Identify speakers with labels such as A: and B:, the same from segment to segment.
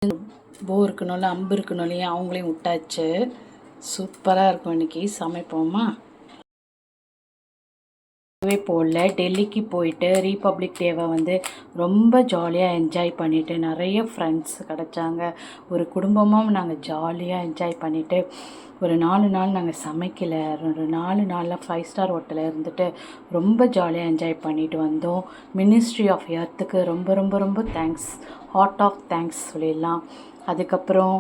A: போ இருக்கணும்ல, அம்பு இருக்கணும் இல்லையா, அவங்களையும் விட்டாச்சு. சூப்பராக இருக்கும். இன்றைக்கி சமைப்போமா? போடல. டெல்லிக்கு போயிட்டு ரீபப்ளிக் டேவை ரொம்ப ஜாலியாக என்ஜாய் பண்ணிவிட்டு நிறைய ஃப்ரெண்ட்ஸ் கிடச்சாங்க. ஒரு குடும்பமாக நாங்கள் ஜாலியாக என்ஜாய் பண்ணிவிட்டு ஒரு 4 நாள் நாங்கள் சமைக்கலை. ஒரு 4 நாளில் 5 ஸ்டார் ஹோட்டலில் இருந்துட்டு ரொம்ப ஜாலியாக என்ஜாய் பண்ணிட்டு வந்தோம். மினிஸ்ட்ரி ஆஃப் எர்த்துக்கு ரொம்ப ரொம்ப ரொம்ப தேங்க்ஸ், ஹார்ட் ஆஃப் தேங்க்ஸ் சொல்லிடலாம். அதுக்கப்புறம்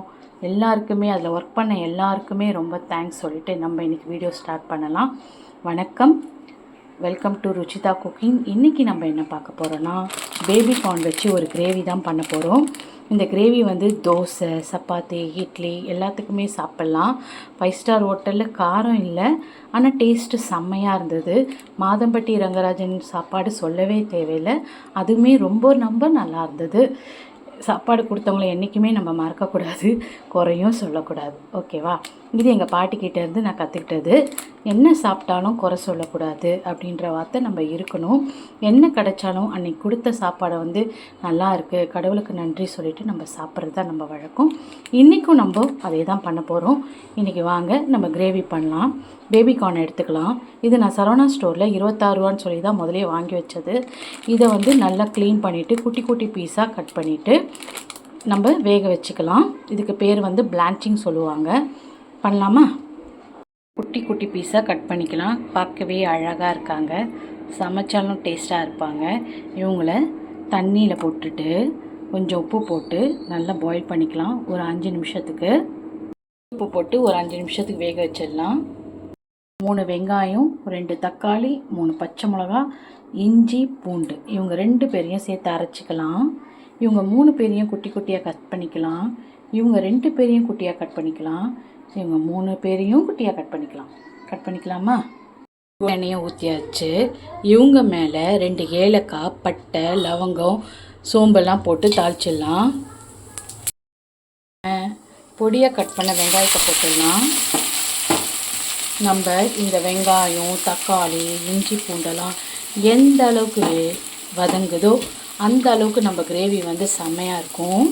A: எல்லாருக்குமே, அதில் ஒர்க் பண்ண எல்லாருக்குமே ரொம்ப தேங்க்ஸ் சொல்லிவிட்டு நம்ம இன்றைக்கி வீடியோ ஸ்டார்ட் பண்ணலாம். வணக்கம், வெல்கம் டு ருச்சிதா குக்கிங். இன்றைக்கி நம்ம என்ன பார்க்க போகிறோன்னா, பேபி கார்ன் வச்சு ஒரு கிரேவி தான் பண்ண போகிறோம். இந்த கிரேவி தோசை, சப்பாத்தி, இட்லி எல்லாத்துக்குமே சாப்பிட்லாம். 5 ஸ்டார் ஹோட்டலில் காரம் இல்லை, ஆனால் டேஸ்ட்டு செம்மையாக இருந்தது. மாதம்பட்டி ரங்கராஜன் சாப்பாடு சொல்லவே தேவையில்லை, அதுவுமே ரொம்ப நல்லா இருந்தது. சாப்பாடு கொடுத்தவங்கள என்றைக்குமே நம்ம மறக்கக்கூடாது, குறையும் சொல்லக்கூடாது. ஓகேவா? இது எங்கள் பாட்டிக்கிட்டேருந்து நான் கற்றுக்கிட்டது. என்ன சாப்பிட்டாலும் குறை சொல்லக்கூடாது அப்படின்ற வார்த்தை நம்ம இருக்கணும். என்ன கிடைச்சாலும் அன்றைக்கி கொடுத்த சாப்பாடை நல்லா இருக்குது, கடவுளுக்கு நன்றி சொல்லிவிட்டு நம்ம சாப்பிட்றது தான் நம்ம வழக்கம். இன்றைக்கும் நம்ம அதே தான் பண்ண போகிறோம். இன்றைக்கி வாங்க நம்ம கிரேவி பண்ணலாம். பேபி கார்ன் எடுத்துக்கலாம். இது நான் சரவணா ஸ்டோரில் 26 ரூபான்னு சொல்லி தான் முதலே வாங்கி வச்சது. இதை நல்லா க்ளீன் பண்ணிவிட்டு குட்டி குட்டி பீஸாக கட் பண்ணிவிட்டு நம்ம வேக வச்சுக்கலாம். இதுக்கு பேர் பிளான்ச்சிங் சொல்லுவாங்க. பண்ணலாமா? குட்டி குட்டி பீஸாக கட் பண்ணிக்கலாம். பார்க்கவே அழகாக இருக்காங்க, சமைச்சாலும் டேஸ்ட்டாக இருப்பாங்க. இவங்கள தண்ணியில் போட்டுட்டு கொஞ்சம் உப்பு போட்டு நல்லா பாயில் பண்ணிக்கலாம். ஒரு 5 நிமிஷத்துக்கு உப்பு போட்டு ஒரு 5 நிமிஷத்துக்கு வேக வச்சிடலாம். 3 வெங்காயம், 2 தக்காளி, 3 பச்சை மிளகா, இஞ்சி, பூண்டு, இவங்க 2 பேரையும் சேர்த்து அரைச்சிக்கலாம். இவங்க 3 பேரையும் குட்டி குட்டியாக கட் பண்ணிக்கலாம். இவங்க 2 பேரையும் குட்டியாக கட் பண்ணிக்கலாம். இவங்க 3 பேரையும் குட்டியாக கட் பண்ணிக்கலாமா? எண்ணெயை ஊற்றியாச்சு. இவங்க மேலே 2 ஏலக்காய், பட்டை, லவங்கம், சோம்பெல்லாம் போட்டு தாளிச்சிடலாம். பொடியாக கட் பண்ண வெங்காயத்தை போட்டுடலாம். நம்ம இந்த வெங்காயம், தக்காளி, இஞ்சி, பூண்டெல்லாம் எந்த அளவுக்கு வதங்குதோ அந்த அளவுக்கு நம்ம கிரேவி செம்மையாக இருக்கும்.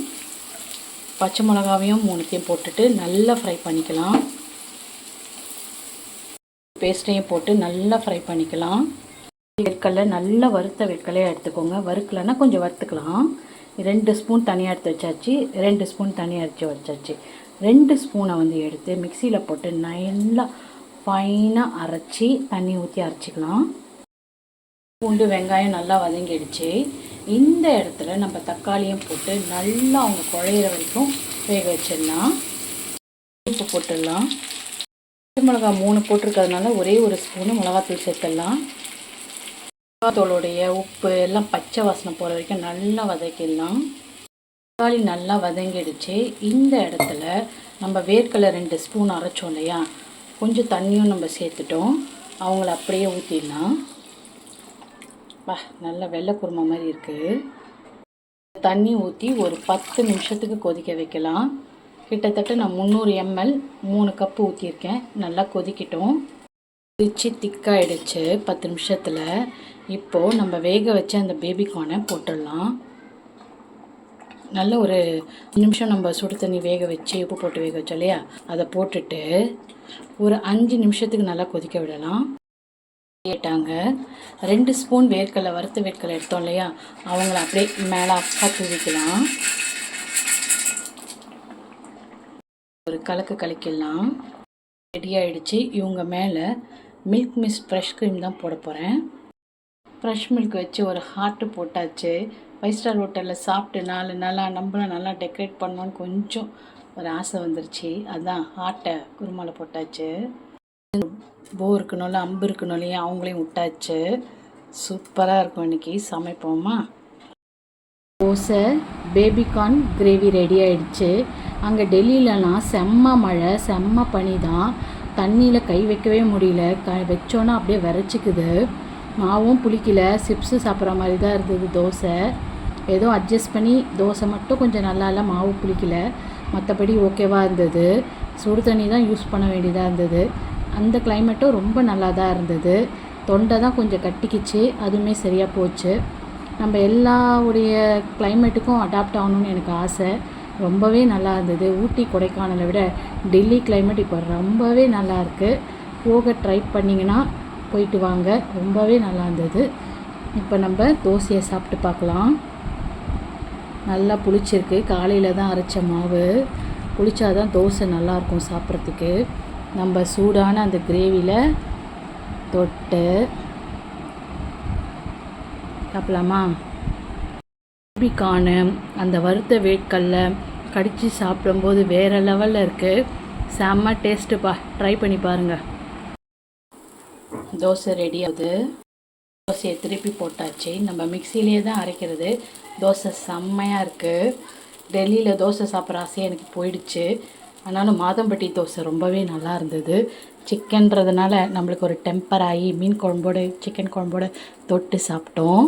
A: பச்சை மிளகாவையும் 3த்தையும் போட்டுட்டு நல்லா ஃப்ரை பண்ணிக்கலாம். பேஸ்ட்டையும் போட்டு நல்லா ஃப்ரை பண்ணிக்கலாம். வேர்க்கடலை நல்லா வறுத்த வேர்க்கடலையாக எடுத்துக்கோங்க. வறுக்கலைன்னா கொஞ்சம் வறுத்துக்கலாம். 2 ஸ்பூன் தனியாக எடுத்து வச்சாச்சு, 2 ஸ்பூன் தனியாக அரைச்சி வச்சாச்சு. 2 ஸ்பூனை எடுத்து மிக்சியில் போட்டு நல்லா ஃபைனாக அரைச்சி தண்ணி ஊற்றி அரைச்சிக்கலாம். பூண்டு, வெங்காயம் நல்லா வதங்கிடுச்சு. இந்த இடத்துல நம்ம தக்காளியும் போட்டு நல்லா அவங்க குழையிற வரைக்கும் வேக வச்சிடலாம். உப்பு போட்டுடலாம். பச்சை மிளகா 3 போட்டிருக்கிறதுனால ஒரே ஒரு ஸ்பூனு மிளகாத்தூள் சேர்த்துடலாம். மிளகாத்தூளுடைய உப்பு எல்லாம் பச்சை வாசனை போகிற வரைக்கும் நல்லா வதக்கிடலாம். தக்காளி நல்லா வதங்கிடுச்சு. இந்த இடத்துல நம்ம வேர்க்கடலை 2 ஸ்பூன் அரைச்சோம் இல்லையா, கொஞ்சம் தண்ணியும் நம்ம சேர்த்துட்டோம். அவங்கள அப்படியே ஊற்றிடலாம். நல்ல வெள்ளை குருமா மாதிரி இருக்குது. தண்ணி ஊற்றி ஒரு 10 நிமிஷத்துக்கு கொதிக்க வைக்கலாம். கிட்டத்தட்ட நான் 300 ml 3 கப்பு ஊற்றியிருக்கேன். நல்லா கொதிக்கிட்டோம். கொதிச்சு திக்காயிடுச்சு 10 நிமிஷத்தில். இப்போது நம்ம வேக வச்ச அந்த பேபி கார்னை போட்டுடலாம். நல்ல ஒரு 5 நிமிஷம் நம்ம சுடு தண்ணி வேக வச்சு உப்பு போட்டு வேக வச்சோம் இல்லையா, அதை போட்டுட்டு ஒரு 5 நிமிஷத்துக்கு நல்லா கொதிக்க விடலாம். கேட்டாங்க 2 ஸ்பூன் வேர்க்கடலை, வறுத்த வேர்க்கடலை எடுத்தோம் இல்லையா, அவங்கள அப்படியே மேலே அப்பா தூவிக்கலாம். ஒரு கலக்கிடலாம். ரெடி ஆகிடுச்சு. இவங்க மேலே மில்க் மிஸ்ட் ஃப்ரெஷ் க்ரீம் தான் போட போகிறேன். ஃப்ரெஷ் மில்க் வச்சு ஒரு ஹார்ட்டு போட்டாச்சு. 5 ஸ்டார் ஹோட்டலில் சாப்பிட்டு 4 நாளாக நம்மளும் நல்லா டெக்கரேட் பண்ணோன்னு கொஞ்சம் ஒரு ஆசை வந்துருச்சு. அதுதான் ஹார்ட்டை குருமாவில் போட்டாச்சு. போ இருக்கணும்ல, அம்பு இருக்கணும் இல்லையா, அவங்களையும் விட்டாச்சு. சூப்பராக இருக்கும். இன்றைக்கி சமைப்போமா? Dosa, baby corn gravy ready ஆகிடுச்சு. அங்கே டெல்லியிலலாம் செம்ம மழை, செம்ம பனி தான். தண்ணியில் கை வைக்கவே முடியல. வச்சோன்னா அப்படியே விரைச்சிக்குது. மாவும் புளிக்கல, சிப்ஸு சாப்பிட்ற மாதிரி தான் இருந்தது தோசை. ஏதோ அட்ஜஸ்ட் பண்ணி தோசை மட்டும் கொஞ்சம் நல்லா இல்லை, மாவு புளிக்கல. மற்றபடி ஓகேவாக இருந்தது. சுடு தண்ணி தான் யூஸ் பண்ண வேண்டியதாக இருந்தது. அந்த கிளைமேட்டும் ரொம்ப நல்லா தான் இருந்தது. தொண்டை தான் கொஞ்சம் கட்டிக்கிச்சு, அதுவுமே சரியாக போச்சு. நம்ம எல்லாருடைய கிளைமேட்டுக்கும் அடாப்ட் ஆகணும்னு எனக்கு ஆசை. ரொம்பவே நல்லா இருந்தது. ஊட்டி கொடைக்கானலை விட டெல்லி கிளைமேட் இப்போ ரொம்பவே நல்லா இருக்குது. போக ட்ரை பண்ணிங்கன்னா போயிட்டு வாங்க. ரொம்பவே நல்லா இருந்தது. இப்போ நம்ம தோசையை சாப்பிட்டு பார்க்கலாம். நல்லா புளிச்சிருக்கு. காலையில் தான் அரைச்ச மாவு. புளிச்சாதான் தோசை நல்லாயிருக்கும் சாப்பிட்றதுக்கு. நம்ம சூடான அந்த கிரேவியில் தொட்டு சாப்பிடலாமா? பேபிகார்னு அந்த வறுத்த வேர்க்கடலை கடித்து சாப்பிடும்போது வேறு லெவலில் இருக்குது. செம்ம டேஸ்ட்டுப்பா. ட்ரை பண்ணி பாருங்கள். தோசை ரெடி ஆகுது. தோசையை திருப்பி போட்டாச்சு. நம்ம மிக்சியிலே தான் அரைக்கிறது. தோசை செம்மையாக இருக்குது. டெல்லியில் தோசை சாப்பிட்ற ஆசையாக எனக்கு போயிடுச்சு. ஆனாலும் மாதம்பட்டி தோசை ரொம்பவே நல்லா இருந்தது. சிக்கன்றதுனால நம்மளுக்கு ஒரு டெம்பர் ஆகி மீன் குழம்போடு சிக்கன் குழம்போடு தொட்டு சாப்பிட்டோம்.